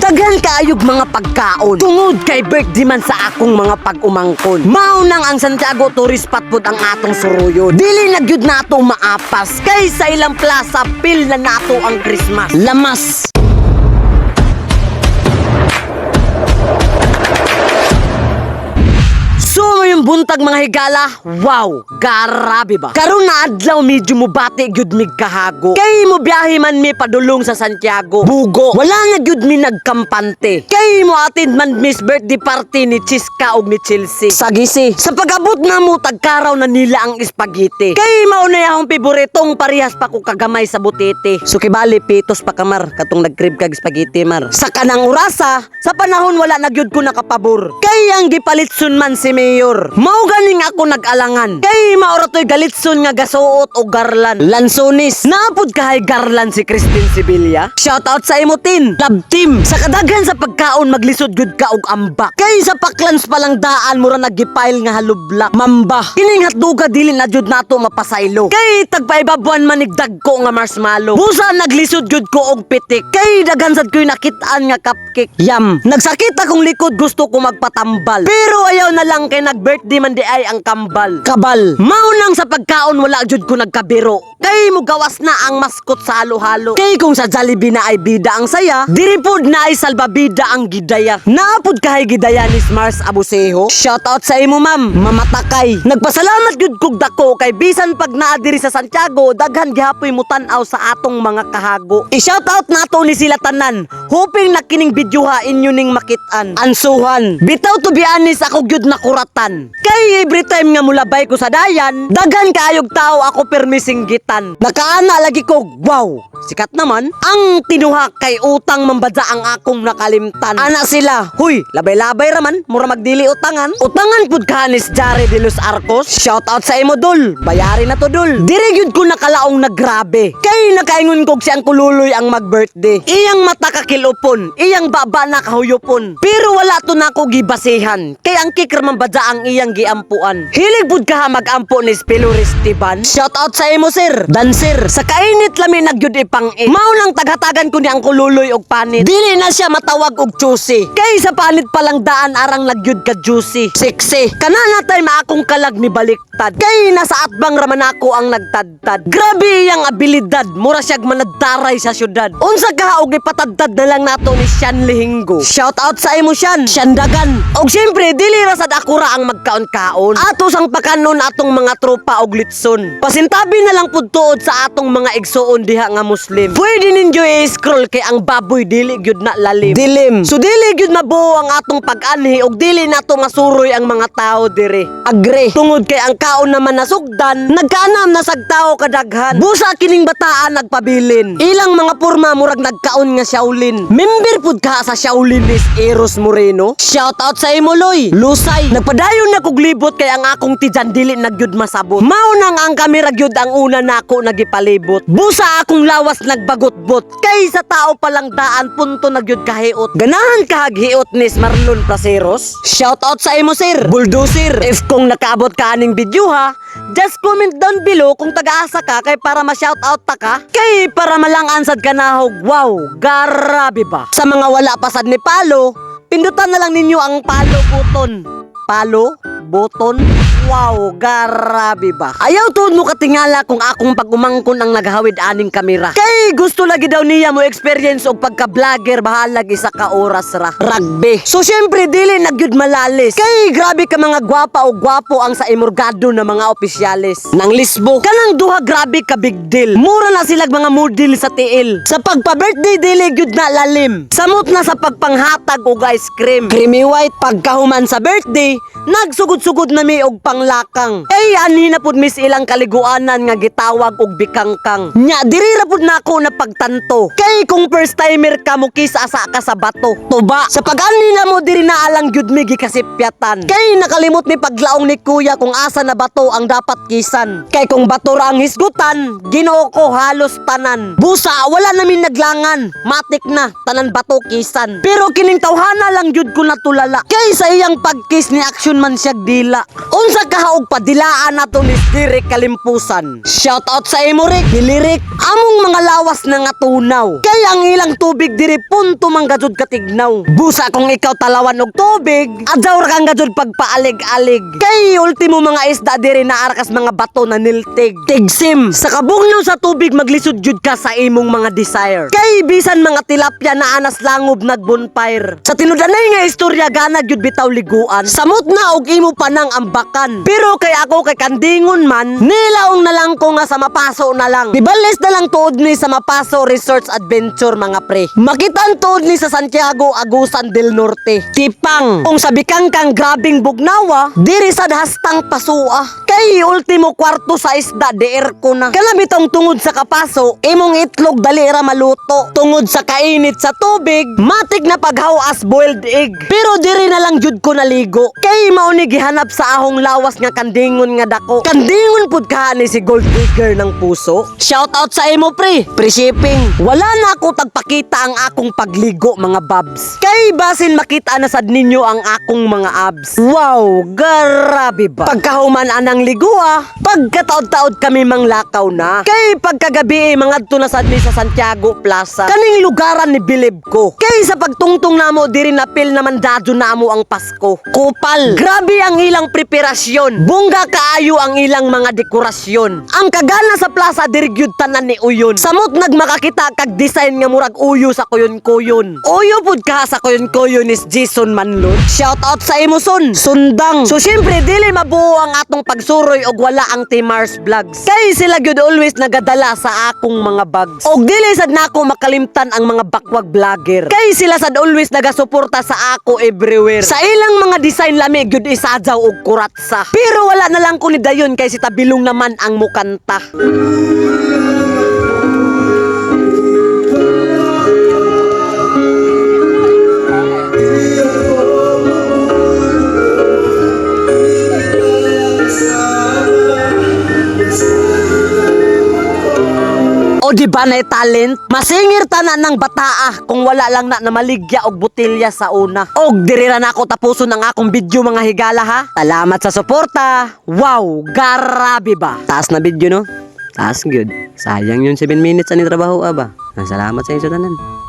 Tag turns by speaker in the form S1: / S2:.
S1: Daghan kaayog mga pagkaon tungod kay birthday man sa akong mga pag-umangkon. Maunang ang Santiago tourist spot pod ang atong suruyon. Dili na gyud nato maapas kay sa ilang plaza pil na nato ang Christmas. Lamas. So yung buntag mga higala, wow, grabe ba? Karon na adlaw medyo mubati gyud mig kahago. Kay mo biyahe man mi padulong sa Santiago. Bugo, wala nga gyud mi nagkampante. Kay mo atid man miss birthday party ni Chiska ug ni Chelsea. Sagisi, sa pag-abot na mo tagkaraw na nila ang espagiti. Kay mao na akong paboritong parehas pa ko kagamay sa butete. So kibali pitos pa kamar katong nagkrib kag espagiti mar. Sa kanang orasa, sa panahon wala na gyud ko nakapabor. Kay ang gipalitson man si Mayor. Mao ganing ako nag-alangan. Kay maura to'y galitson nga gasuot o garlan. Lansonis. Naapod kahay garlan si Christine Sibilia. Shoutout sa imutin. Love team. Sa kadaghan sa pagkaon maglisod gud ka og ambak. Kay sa paklans palang daan mura nagipile nga halublak. Mamba. Kining hatduga dili na jud nato mapasaylo. Kay tagpaibabuan manigdag ko nga marshmallow. Busa naglisod gud ko og pitik. Kay daghan sad ko'y nakit-an nga cupcake. Yam. Nagsakit akong likod gusto ko magpatambal. Pero ayaw na lang kay nag-birthday man di ay ang kambal. Kabal. Maunang sa pagkaon wala jud ko nagkabiro. Kay mo gawas na ang maskot sa halo-halo. Kay kung sa Jollibee na ay bida ang saya, diri pod na ay salbabida ang gidaya. Naapod kahay gidaya ni Mars Abuseho. Shoutout sa imo ma'am, mamatakay. Nagpasalamat jud kog dako kay bisan pag naa diri sa Santiago, daghan gihapoy mo tan-aw sa atong mga kahago. I-shoutout nato ni sila tanan. Hoping na kining videoha inyo ning makit-an. Ansuhan. Bitaw to be honest ako gyud nakuratan. Kay every time nga mulabay ko sa dayan, daghan kaayog tao ako permising gitan. Nakaana lagi ko, wow, sikat naman. Ang tinuha kay utang mambadya ang akong nakalimtan. Ana sila, huy, labay-labay raman, mura magdili utangan. Utangan pud kanis Jare de los Arcos. Shoutout sa imo dul, bayari na to dul. Diri gyud ko nakalaong nagrabe. Kay nakaingon kog siyang kululoy ang mag-birthday. Iyang mata kakilupon, iyang baba na kahuyupon. Pero wala to nako gibasihan. Kay ang kikr mambadya ang iyang giampuan. Hilig pud ka magampo ni Spilores Tiban. Shoutout sa imo sir, dancer. Sa kainit lami nagyud ipang-i. Mao lang taghatagan ko ni ang kululoy og panit. Dili na siya matawag og juicy. Kay sa panit palang daan arang nagyud ka juicy. Sexy. Kanana tay maakong kalag ni baliktad. Kay nasa atbang raman ako ang nagtadtad. Grabe iyang abilidad. Mura siyag manadaray sa syudad. Unsa ka og ipatadtad na lang nato ni Sian Lihingo. Shoutout sa imo Sian. Siandagan. Og syempre dili ra sad akura ang magkaon-kaon. Ato sang pakanon atong mga tropa og litson. Pasintabi na lang pud tuod sa atong mga igsuon diha nga Muslim. Pwede ninyo i-scroll kay ang baboy dili gyud na lalim. Dilim. So dili gyud mabuo ang atong pag-anhi og dili nato masuroy ang mga tao dire. Agre. Tungod kay ang kaon naman nasugdan, nagkaanam na sag tao kadaghan. Busa kining bataan nagpabilin. Ilang mga porma murag nagkaon nga Shaolin. Member pud ka sa Shaolin is Eros Moreno. Shoutout sa imo Loy. Lusay. Nagpadayon na kog libot kay ang akong tijan dili nagyud masabot. Mao nang ang kamera gyud ang una nako nagipalibot. Busa akong lawas nagbagot-bot. Kay sa tao palang daan punto nagyud kahiot. Ganahan ka hiot ni Marlon Placeros. Shoutout sa imo sir, Bulldozer. If kung nakaabot ka aning video ha, just comment down below kung taga-asa ka kay para ma-shoutout ta ka. Kay para malang-ansad ka na hog. Wow, grabe ba? Sa mga wala pasad ni Palo, pindutan na lang ninyo ang Palo button. Palo button. Wow, grabe ba? Ayaw to no katingala kung akong pag-umangkon ang naghawid aning kamera. Kay gusto lagi daw niya mo experience og pagka-vlogger bahalag isa ka oras ra. Rugby. So syempre dili nagyud malalis. Kay grabe ka mga gwapa o gwapo ang sa imorgado na mga opisyales. Nang Lisbo, kanang duha grabe ka big deal. Mura na silag mga model sa tiil. Sa pagpa-birthday dili gyud na lalim. Samot na sa pagpanghatag og ice cream. Creamy white pagkahuman sa birthday, nagsugod-sugod na mi og panglakang. Ay anhi na pud mis ilang kaliguanan nga gitawag og bikangkang. Nya diri ra pud nako na pagtanto. Kay kung first timer ka mo kiss asa ka sa bato. Tuba sa pag-anhi na mo diri na alang gyud mi gikasipyatan. Kay nakalimot mi paglaong ni kuya kung asa na bato ang dapat kisan. Kay kung bato ra ang hisgutan, Ginoo ko halos tanan. Busa wala namin naglangan. Matik na tanan bato kisan. Pero kining tawhana lang gyud ko natulala. Kay sa iyang pagkiss ni action man siya dila. Unsa Usa ka haog padilaan nato ni Rick Kalimpusan. Shout out sa imo Rick, Rick. Among mga lawas na nga tunaw. Kay ang ilang tubig diri punto man gajud katignaw. Busa kung ikaw talawan og tubig, adjaw ra kang gajud pagpaalig-alig. Kay ultimo mga isda diri na arkas mga bato na niltig. Tigsim, sa kabugnaw sa tubig maglisod jud ka sa imong mga desire. Kay bisan mga tilapia na anas langob nagbonfire. Sa tinudanay nga istorya gana jud bitaw liguan. Samot na og imo panang ambakan. Pero kay ako kay kandingon man, nilaong na lang ko nga sa mapaso na lang. Ibales na lang tuod ni sa Mapaso Resorts Adventure mga pre. Makitan tuod ni sa Santiago Agusan del Norte. Tipang, kung sabi kang grabing bugnawa, diri sad hastang pasua. Kay ultimo kwarto sa isda deer ko na. Kana bitong tungod sa kapaso, imong itlog dali ra maluto. Tungod sa kainit sa tubig, matik na paghaw as boiled egg. Pero diri na lang jud ko naligo. Kay mao ni gihanap sa ahong lawas nga kandingon nga dako. Kandingon pud ka ni si Gold Digger ng puso. Shout out sa imo pre, pre-shipping. Wala na ako tagpakita ang akong pagligo mga babs. Kay basin makita na sad ninyo ang akong mga abs. Wow, grabe ba? Pagkahuman anang ligua, pagkataod-taod kami manglakaw na. Kay pagkagabi mangadto na sad mi sa Santiago Plaza. Kaning lugaran ni bilib ko. Kay sa pagtungtong namo diri napil naman dadyo namo ang Pasko. Kupal, grabe ang ilang preparasyon. Bungga kaayo ang ilang mga dekorasyon. Ang kagana sa plaza diri gyud tanan ni uyon. Samot nagmakakita kag design nga murag uyo sa kuyon-kuyon. Uyo pud ka sa kuyon-kuyon is Jason Manlod. Shout out sa imo son, Sundang. So syempre dili mabuo ang atong pagsuroy og wala ang Team Mars Vlogs. Kay sila gyud always nagadala sa akong mga bags. Og dili sad nako makalimtan ang mga bakwag vlogger. Kay sila sad always nagasuporta sa ako everywhere. Sa ilang mga design lami gyud isadyaw og kuratsa. Pero wala na lang ko ni dayon kay si Tabilong naman ang mukanta. O di ba na talent? Masingir tanan ng bataa kung wala lang na namaligya og botelya sa una. Og diri ra na ako tapuson ang akong video mga higala ha. Salamat sa suporta. Wow, grabe ba? Taas na video no? Taas gyud. Sayang yun 7 minutes ani trabaho aba. Salamat sa inyo tanan.